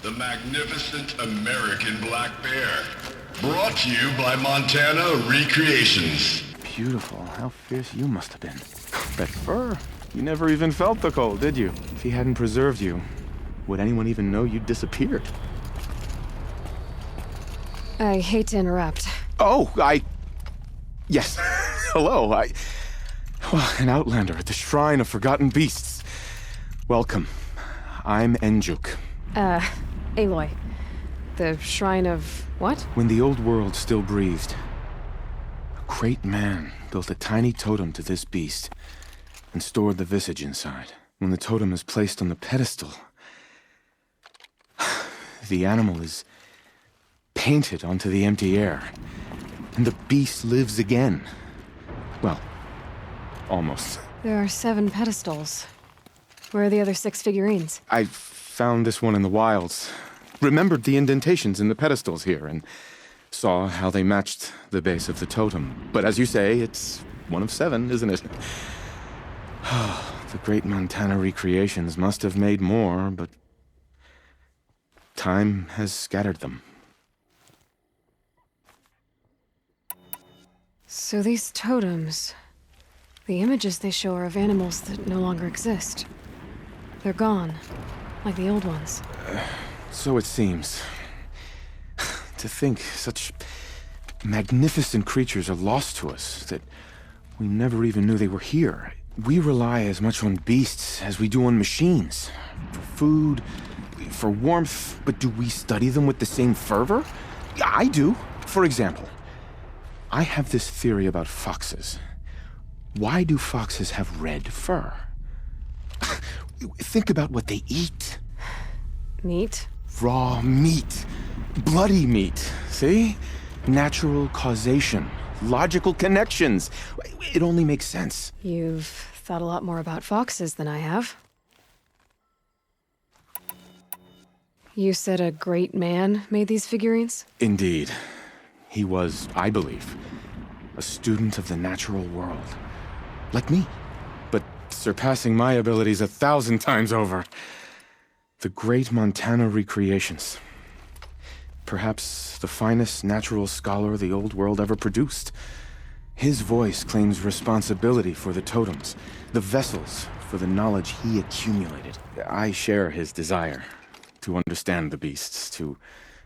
the magnificent American black bear. Brought to you by Montana Recreations. Beautiful. How fierce you must have been. That fur. You never even felt the cold, did you? If he hadn't preserved you, would anyone even know you'd disappeared? I hate to interrupt. Oh, Yes. Hello, Well, an outlander at the Shrine of Forgotten Beasts. Welcome. I'm Enjuk. Aloy. The Shrine of what? When the old world still breathed, a great man built a tiny totem to this beast and stored the visage inside. When the totem is placed on the pedestal, the animal is painted onto the empty air, and the beast lives again. Well, almost. There are 7 pedestals. Where are the other 6 figurines? I found this one in the wilds. Remembered the indentations in the pedestals here, and saw how they matched the base of the totem. But as you say, it's one of 7, isn't it? The great Montana Recreations must have made more, but time has scattered them. So these totems... the images they show are of animals that no longer exist. They're gone, like the old ones. So it seems. To think such magnificent creatures are lost to us, that we never even knew they were here. We rely as much on beasts as we do on machines. For food, for warmth, but do we study them with the same fervor? I do. For example, I have this theory about foxes. Why do foxes have red fur? Think about what they eat. Meat? Raw meat. Bloody meat. See? Natural causation. Logical connections. It only makes sense. You've thought a lot more about foxes than I have. You said a great man made these figurines? Indeed. He was, I believe, a student of the natural world. Like me. But surpassing my abilities 1,000 times over. The great Montana Recreations. Perhaps the finest natural scholar the old world ever produced. His voice claims responsibility for the totems, the vessels for the knowledge he accumulated. I share his desire to understand the beasts, to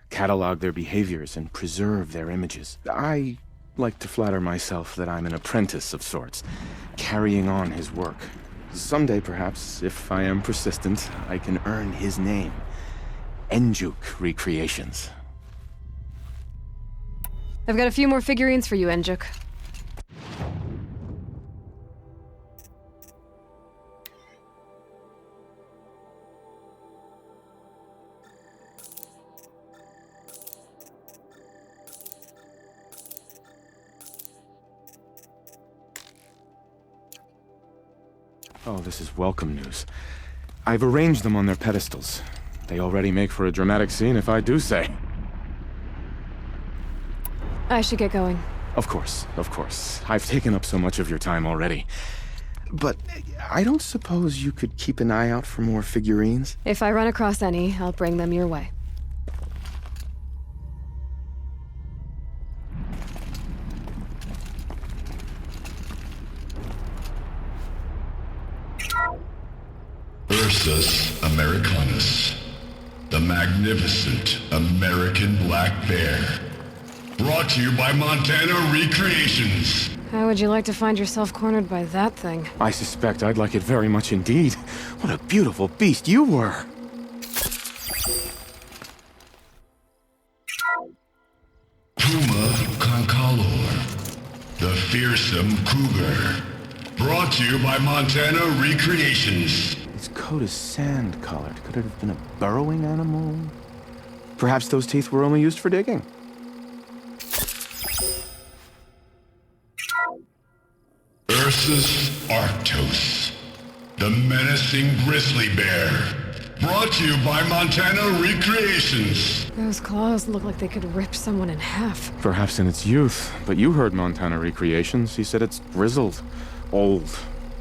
catalog their behaviors and preserve their images. I like to flatter myself that I'm an apprentice of sorts, carrying on his work. Someday, perhaps, if I am persistent, I can earn his name. Enjuk Recreations. I've got a few more figurines for you, Enjuk. Oh, this is welcome news. I've arranged them on their pedestals. They already make for a dramatic scene, if I do say. I should get going. Of course, of course. I've taken up so much of your time already. But I don't suppose you could keep an eye out for more figurines? If I run across any, I'll bring them your way. Ursus Americanus, the magnificent American black bear. Brought to you by Montana Recreations. How would you like to find yourself cornered by that thing? I suspect I'd like it very much indeed. What a beautiful beast you were! Puma Concolor, the fearsome cougar. Brought to you by Montana Recreations. Its coat is sand-colored. Could it have been a burrowing animal? Perhaps those teeth were only used for digging. Ursus Arctos, the menacing grizzly bear. Brought to you by Montana Recreations. Those claws look like they could rip someone in half. Perhaps in its youth, but you heard Montana Recreations. He said it's grizzled, old.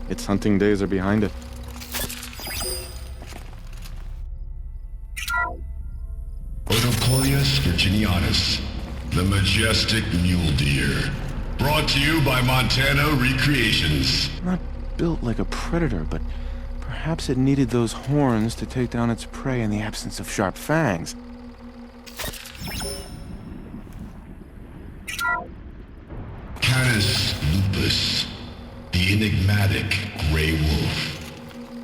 Its hunting days are behind it. Notorious Virginianus, the majestic mule deer. Brought to you by Montana Recreations. Not built like a predator, but perhaps it needed those horns to take down its prey in the absence of sharp fangs. Canis lupus, the enigmatic gray wolf.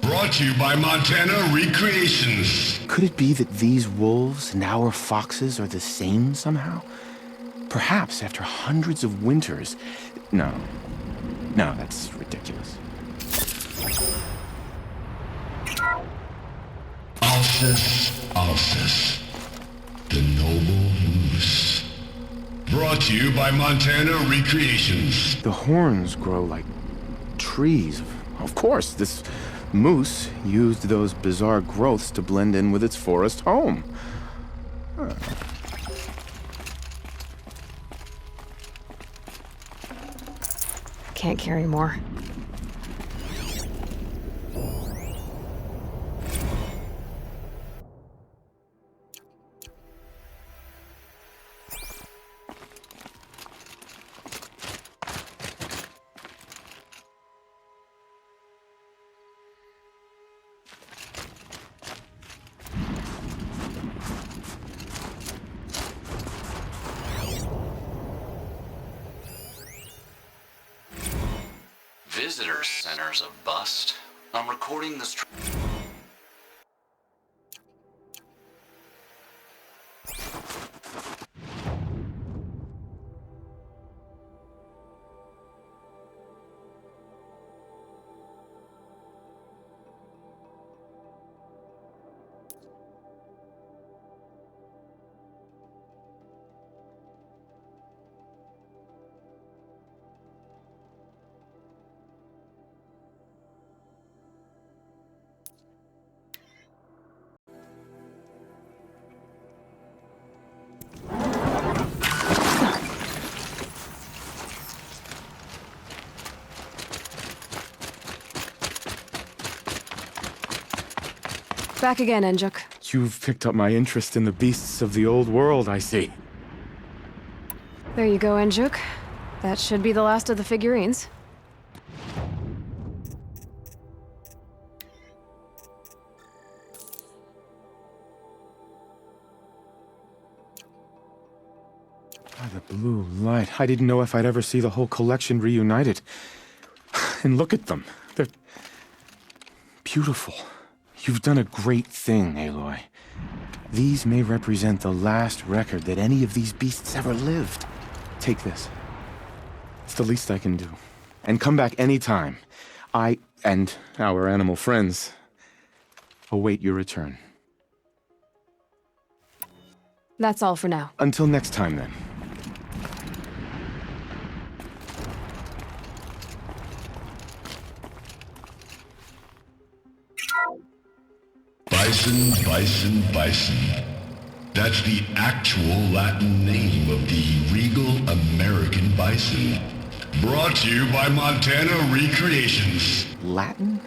Brought to you by Montana Recreations. Could it be that these wolves and our foxes are the same somehow? Perhaps after hundreds of winters... No, that's ridiculous. Alcis, the noble moose. Brought to you by Montana Recreations. The horns grow like trees. Of course, this moose used those bizarre growths to blend in with its forest home. Huh. Can't carry more. Visitor Center's a bust. I'm recording this. Back again, Enjuk. You've picked up my interest in the beasts of the old world, I see. There you go, Enjuk. That should be the last of the figurines. By the blue light, I didn't know if I'd ever see the whole collection reunited. And look at them. They're beautiful. You've done a great thing, Aloy. These may represent the last record that any of these beasts ever lived. Take this. It's the least I can do. And come back anytime. I, and our animal friends, await your return. That's all for now. Until next time, then. Bison. That's the actual Latin name of the regal American bison. Brought to you by Montana Recreations. Latin?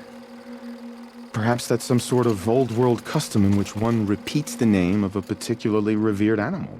Perhaps that's some sort of old world custom in which one repeats the name of a particularly revered animal.